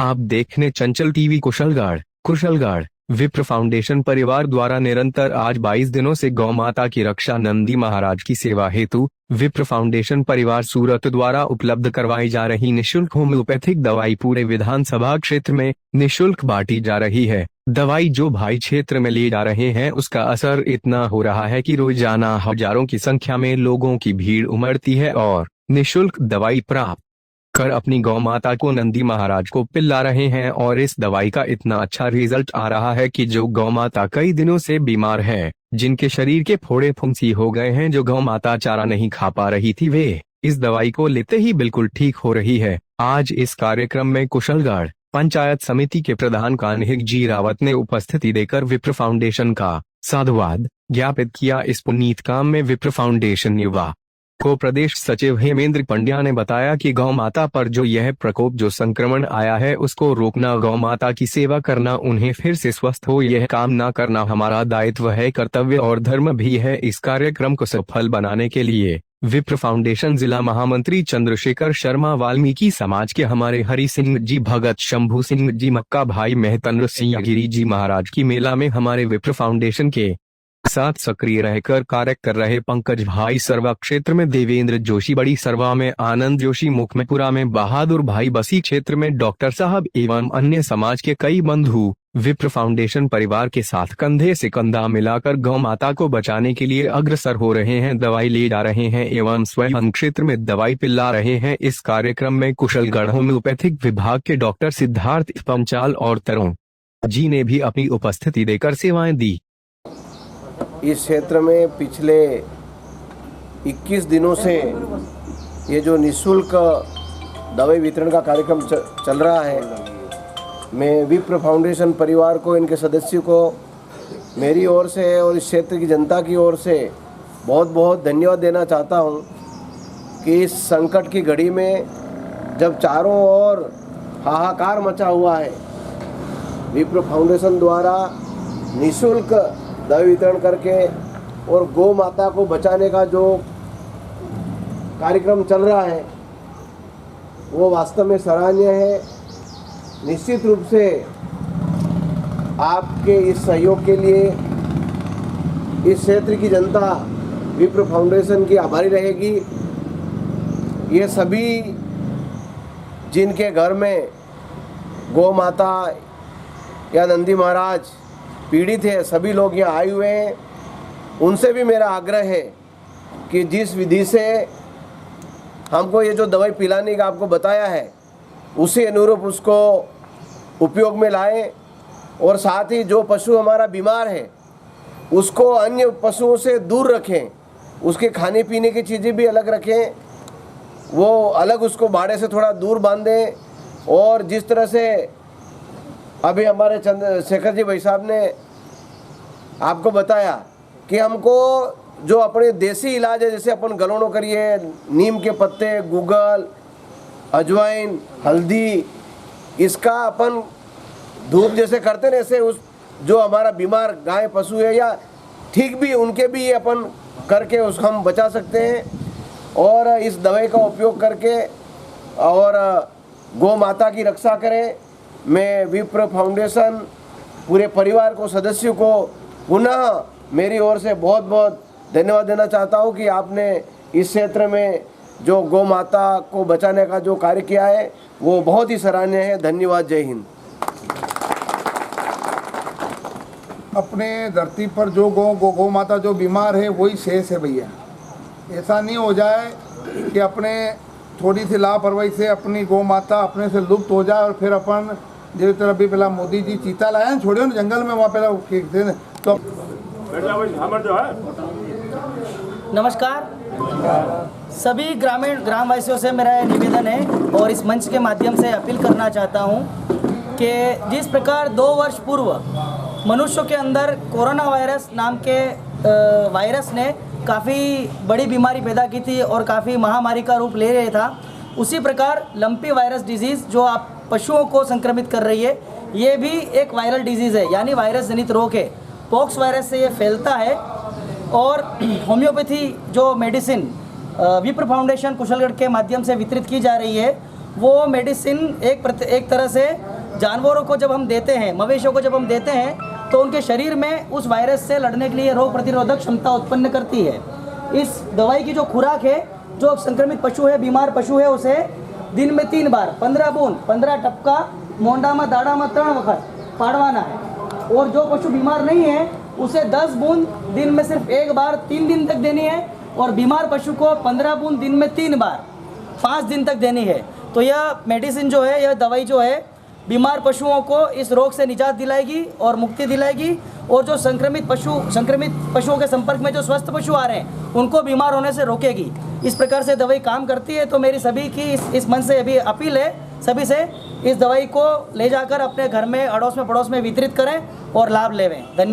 आप देखने चंचल टीवी। कुशलगढ़ विप्र फाउंडेशन परिवार द्वारा निरंतर आज 22 दिनों से गौ माता की रक्षा नंदी महाराज की सेवा हेतु विप्र फाउंडेशन परिवार सूरत द्वारा उपलब्ध करवाई जा रही निशुल्क होम्योपैथिक दवाई पूरे विधानसभा क्षेत्र में निशुल्क बांटी जा रही है। दवाई जो भाई क्षेत्र में ले जा रहे हैं उसका असर इतना हो रहा है कि रोजाना हजारों की संख्या में लोगों की भीड़ उमड़ती है और निशुल्क दवाई प्राप्त कर अपनी गौ माता को नंदी महाराज को पिला रहे हैं। और इस दवाई का इतना अच्छा रिजल्ट आ रहा है कि जो गौ माता कई दिनों से बीमार है, जिनके शरीर के फोड़े फुंसी हो गए हैं, जो गौ माता चारा नहीं खा पा रही थी, वे इस दवाई को लेते ही बिल्कुल ठीक हो रही है। आज इस कार्यक्रम में कुशलगढ़ पंचायत समिति के प्रधान कान्हिक जी रावत ने उपस्थिति देकर विप्र फाउंडेशन का साधुवाद ज्ञापित किया। इस पुनीत काम में विप्र फाउंडेशन युवा को प्रदेश सचिव हेमेंद्र पंड्या ने बताया कि गौ माता पर जो यह प्रकोप जो संक्रमण आया है उसको रोकना, गौ माता की सेवा करना, उन्हें फिर से स्वस्थ हो यह काम ना करना हमारा दायित्व है, कर्तव्य और धर्म भी है। इस कार्यक्रम को सफल बनाने के लिए विप्र फाउंडेशन जिला महामंत्री चंद्रशेखर शर्मा, वाल्मीकि समाज के हमारे हरि सिंह जी, भगत शंभू सिंह जी, मक्का भाई मेहतंद्र सिंह गिरी जी महाराज की मेला में हमारे विप्र फाउंडेशन के साथ सक्रिय रहकर कार्य कर रहे पंकज भाई, सरवा क्षेत्र में देवेंद्र जोशी, बड़ी सरवा में आनंद जोशी, मुखमेपुरा में बहादुर भाई, बसी क्षेत्र में डॉक्टर साहब एवं अन्य समाज के कई बंधु विप्र फाउंडेशन परिवार के साथ कंधे से कंधा मिलाकर गौ माता को बचाने के लिए अग्रसर हो रहे हैं, दवाई ले जा रहे हैं एवं स्वयं क्षेत्र में दवाई पिला रहे हैं। इस कार्यक्रम में कुशलगढ़ होम्योपैथिक विभाग के डॉक्टर सिद्धार्थ पंचाल और तरुण जी ने भी अपनी उपस्थिति देकर सेवाएं दी। इस क्षेत्र में पिछले 21 दिनों से ये जो निःशुल्क दवाई वितरण का कार्यक्रम चल रहा है, मैं विप्र फाउंडेशन परिवार को, इनके सदस्यों को मेरी ओर से और इस क्षेत्र की जनता की ओर से बहुत बहुत धन्यवाद देना चाहता हूँ कि इस संकट की घड़ी में जब चारों ओर हाहाकार मचा हुआ है, विप्र फाउंडेशन द्वारा निःशुल्क दवाई वितरण करके और गौ माता को बचाने का जो कार्यक्रम चल रहा है वो वास्तव में सराहनीय है। निश्चित रूप से आपके इस सहयोग के लिए इस क्षेत्र की जनता विप्र फाउंडेशन की आभारी रहेगी। ये सभी जिनके घर में गौ माता या नंदी महाराज पीड़ित है, सभी लोग यहाँ आए हुए हैं, उनसे भी मेरा आग्रह है कि जिस विधि से हमको ये जो दवाई पिलाने का आपको बताया है उसी अनुरूप उसको उपयोग में लाएं और साथ ही जो पशु हमारा बीमार है उसको अन्य पशुओं से दूर रखें, उसके खाने पीने की चीज़ें भी अलग रखें, वो अलग उसको बाड़े से थोड़ा दूर बांधें। और जिस तरह से अभी हमारे चंद्रशेखर जी भाई साहब ने आपको बताया कि हमको जो अपने देसी इलाज है, जैसे अपन गलोड़ो करिए, नीम के पत्ते, गूगल, अजवाइन, हल्दी, इसका अपन धूप जैसे करते हैं, ऐसे उस जो हमारा बीमार गाय पशु है या ठीक भी उनके भी ये अपन करके उसको हम बचा सकते हैं। और इस दवाई का उपयोग करके और गौ माता की रक्षा करें। मैं विप्र फाउंडेशन पूरे परिवार को, सदस्यों को पुनः मेरी ओर से बहुत बहुत धन्यवाद देना चाहता हूं कि आपने इस क्षेत्र में जो गौ माता को बचाने का जो कार्य किया है वो बहुत ही सराहनीय है। धन्यवाद। जय हिंद। अपने धरती पर जो गौ माता जो बीमार है वही शेष है भैया। ऐसा नहीं हो जाए कि अपने थोड़ी सी लापरवाही से अपनी गौ माता अपने से लुप्त हो जाए और फिर अपन जिस तरह भी पहला मोदी जी चीता लाए छोड़ियो ना जंगल में, वहाँ पहला तो नमस्कार। सभी ग्रामवासियों से मेरा निवेदन है और इस मंच के माध्यम से अपील करना चाहता हूं कि जिस प्रकार 2 वर्ष पूर्व मनुष्यों के अंदर कोरोना वायरस नाम के वायरस ने काफ़ी बड़ी बीमारी पैदा की थी और काफ़ी महामारी का रूप ले रहा था, उसी प्रकार लंपी वायरस डिजीज़ जो आप पशुओं को संक्रमित कर रही है, ये भी एक वायरल डिजीज़ है, यानी वायरस जनित रोग है। पॉक्स वायरस से ये फैलता है और होम्योपैथी जो मेडिसिन विप्र फाउंडेशन कुशलगढ़ के माध्यम से वितरित की जा रही है वो मेडिसिन एक तरह से जानवरों को जब हम देते हैं, मवेशियों को जब हम देते हैं तो उनके शरीर में उस वायरस से लड़ने के लिए रोग प्रतिरोधक क्षमता उत्पन्न करती है। इस दवाई की जो खुराक है, जो संक्रमित पशु है, बीमार पशु है, उसे दिन में 3 बार 15 बूंद 15 टपका मोंडा में दाड़ा में 3 वक्त पाड़वाना है। और जो पशु बीमार नहीं है उसे 10 बूंद दिन में सिर्फ 1 बार 3 दिन तक देनी है, और बीमार पशु को 15 बूंद दिन में 3 बार 5 दिन तक देनी है। तो यह मेडिसिन जो है, यह दवाई जो है, बीमार पशुओं को इस रोग से निजात दिलाएगी और मुक्ति दिलाएगी, और जो संक्रमित पशुओं के संपर्क में जो स्वस्थ पशु आ रहे हैं उनको बीमार होने से रोकेगी। इस प्रकार से दवाई काम करती है। तो मेरी सभी की इस मन से अभी अपील है सभी से, इस दवाई को ले जाकर अपने घर में, अड़ोस में, पड़ोस में वितरित करें और लाभ लेवें। धन्यवाद।